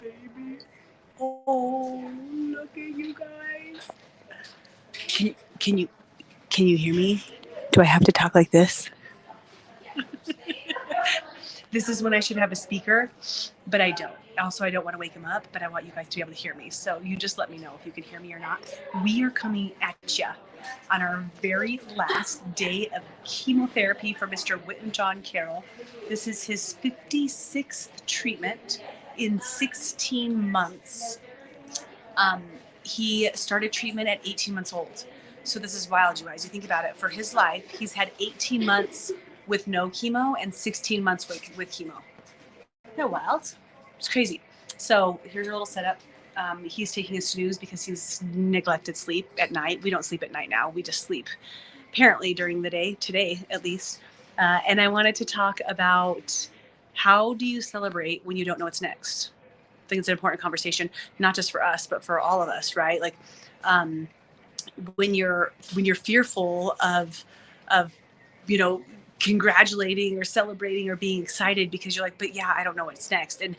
baby. Oh, look at you guys. Can can you can you hear me? Do I have to talk like this? This is when I should have a speaker, but I don't. Also, I don't want to wake him up, but I want you guys to be able to hear me. So you just let me know if you can hear me or not. We are coming at you on our very last day of chemotherapy for Mr. Witten John Carroll. This is his 56th treatment in 16 months. Um, he started treatment at 18 months old. So this is wild, you guys. You think about it. For his life, he's had 18 months with no chemo and 16 months with chemo. Isn't that wild? It's crazy. So here's a little setup. He's taking a snooze because he's neglected sleep at night. We don't sleep at night now. We just sleep apparently during the day, today at least. And I wanted to talk about how do you celebrate when you don't know what's next? I think it's an important conversation, not just for us, but for all of us, right? Like when you're fearful of you know, congratulating or celebrating or being excited because you're like, but yeah, I don't know what's next. And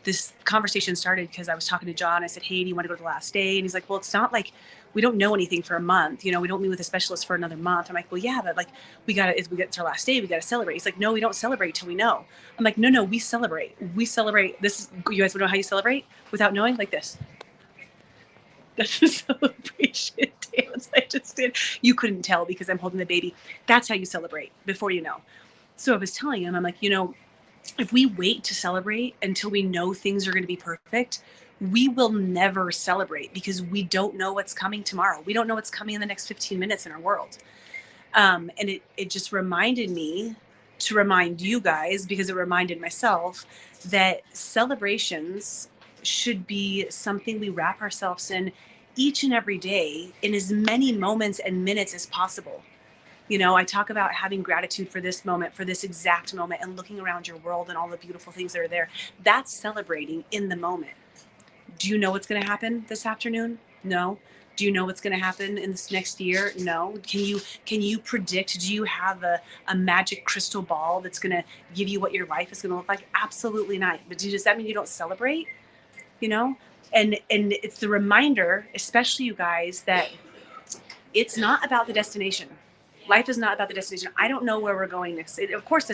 this conversation started because I was talking to John. I said, hey, do you want to go to the last day? And he's like, well, it's not like we don't know anything for a month. You know, we don't meet with a specialist for another month. I'm like, well, yeah, but like we get to our last day, we got to celebrate. He's like, no, we don't celebrate till we know. I'm like, no, we celebrate. We celebrate. This is, you guys want to know how you celebrate without knowing? Like this. That's a celebration dance I just did. You couldn't tell because I'm holding the baby. That's how you celebrate before you know. So I was telling him, I'm like, you know, if we wait to celebrate until we know things are going to be perfect, we will never celebrate because we don't know what's coming tomorrow. We don't know what's coming in the next 15 minutes in our world. And it just reminded me to remind you guys, because it reminded myself that celebrations should be something we wrap ourselves in each and every day in as many moments and minutes as possible. You know, I talk about having gratitude for this moment, for this exact moment, and looking around your world and all the beautiful things that are there. That's celebrating in the moment. Do you know what's going to happen this afternoon? No. Do you know what's going to happen in this next year? No. Can you predict? Do you have a magic crystal ball that's going to give you what your life is going to look like? Absolutely not. But does that mean you don't celebrate? You know? And it's the reminder, especially you guys, that it's not about the destination. Life is not about the destination. I don't know where we're going next. Of course,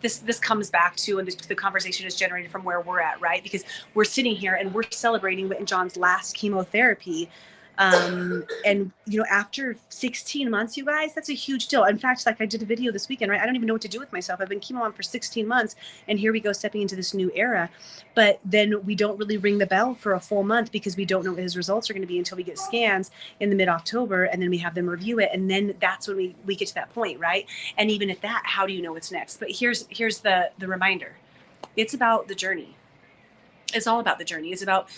this comes back to, and the conversation is generated from where we're at, right? Because we're sitting here and we're celebrating Whit and John's last chemotherapy. And you know, after 16 months, you guys, that's a huge deal. In fact, like I did a video this weekend, right? I don't even know what to do with myself. I've been chemo on for 16 months and here we go stepping into this new era. But then we don't really ring the bell for a full month because we don't know what his results are going to be until we get scans in the mid-October, and then we have them review it. And then that's when we get to that point, right? And even at that, how do you know what's next? But here's the reminder. It's about the journey. It's all about the journey. It's about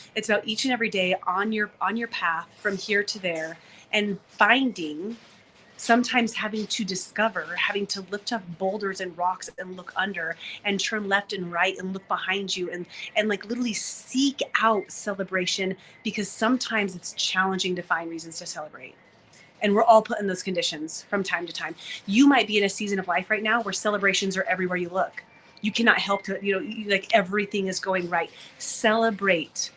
each and every day on your path from here to there, and finding, sometimes having to discover, having to lift up boulders and rocks and look under and turn left and right and look behind you and like literally seek out celebration, because sometimes it's challenging to find reasons to celebrate. And we're all put in those conditions from time to time. You might be in a season of life right now where celebrations are everywhere you look. You cannot help to, you know, like everything is going right. Celebrate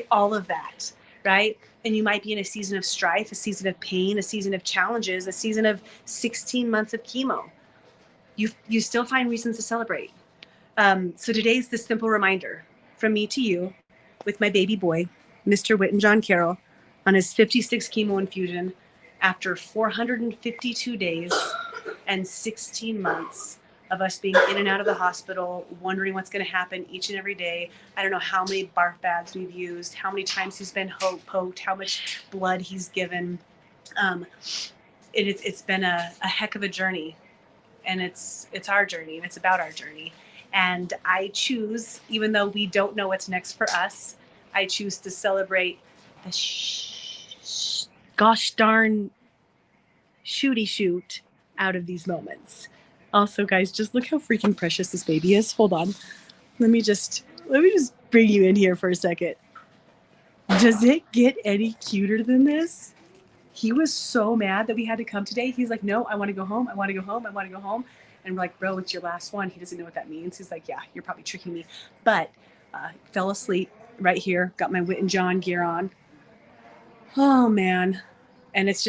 all of that, right? And you might be in a season of strife, a season of pain, a season of challenges, a season of 16 months of chemo. You still find reasons to celebrate. So today's this simple reminder from me to you with my baby boy, Mr. Witten John Carroll, on his 56th chemo infusion after 452 days and 16 months of us being in and out of the hospital, wondering what's going to happen each and every day. I don't know how many barf bags we've used, how many times he's been poked, how much blood he's given. It's been a heck of a journey, and it's our journey, and it's about our journey. And I choose, even though we don't know what's next for us, I choose to celebrate the gosh darn shooty shoot out of these moments. Also, guys, just look how freaking precious this baby is. Hold on. Let me just bring you in here for a second. Does it get any cuter than this? He was so mad that we had to come today. He's like, no, I want to go home. I want to go home. I want to go home. And we're like, bro, it's your last one. He doesn't know what that means. He's like, yeah, you're probably tricking me. But fell asleep right here. Got my Whit and John gear on. Oh man. And it's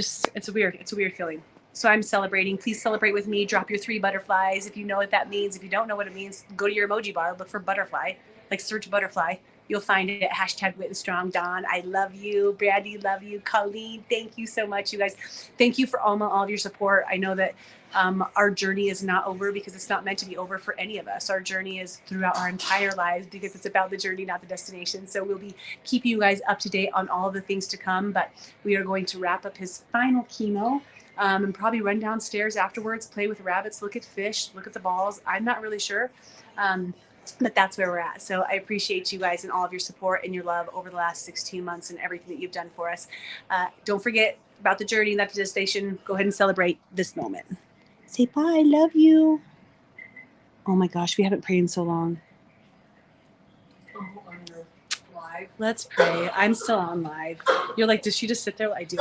a weird feeling. So I'm celebrating. Please celebrate with me. Drop your 3 butterflies. If you know what that means. If you don't know what it means, go to your emoji bar, look for butterfly, like search butterfly. You'll find it at #WhitandStrong. Dawn, I love you. Brandy, love you. Colleen, thank you so much, you guys. Thank you for all of your support. I know that our journey is not over because it's not meant to be over for any of us. Our journey is throughout our entire lives because it's about the journey, not the destination. So we'll be keeping you guys up to date on all the things to come. But we are going to wrap up his final chemo. And probably run downstairs afterwards, play with rabbits, look at fish, look at the balls. I'm not really sure. But that's where we're at. So I appreciate you guys and all of your support and your love over the last 16 months and everything that you've done for us. Don't forget about the journey, not the destination. Go ahead and celebrate this moment. Say bye. Love you. Oh my gosh, we haven't prayed in so long. Oh, on your live. Let's pray. I'm still on live. You're like, does she just sit there? I do.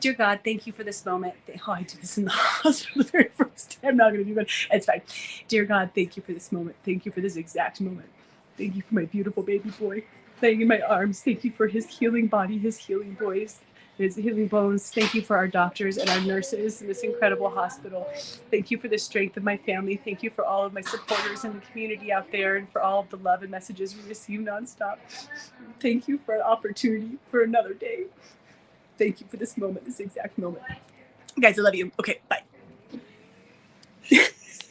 Dear God, thank you for this moment. Oh, I did this in the hospital the very first time. I'm not going to do that. It's fine. Dear God, thank you for this moment. Thank you for this exact moment. Thank you for my beautiful baby boy laying in my arms. Thank you for his healing body, his healing voice, his healing bones. Thank you for our doctors and our nurses in this incredible hospital. Thank you for the strength of my family. Thank you for all of my supporters in the community out there and for all of the love and messages we receive nonstop. Thank you for an opportunity for another day. Thank you for this moment, this exact moment. Guys, I love you. Okay, bye.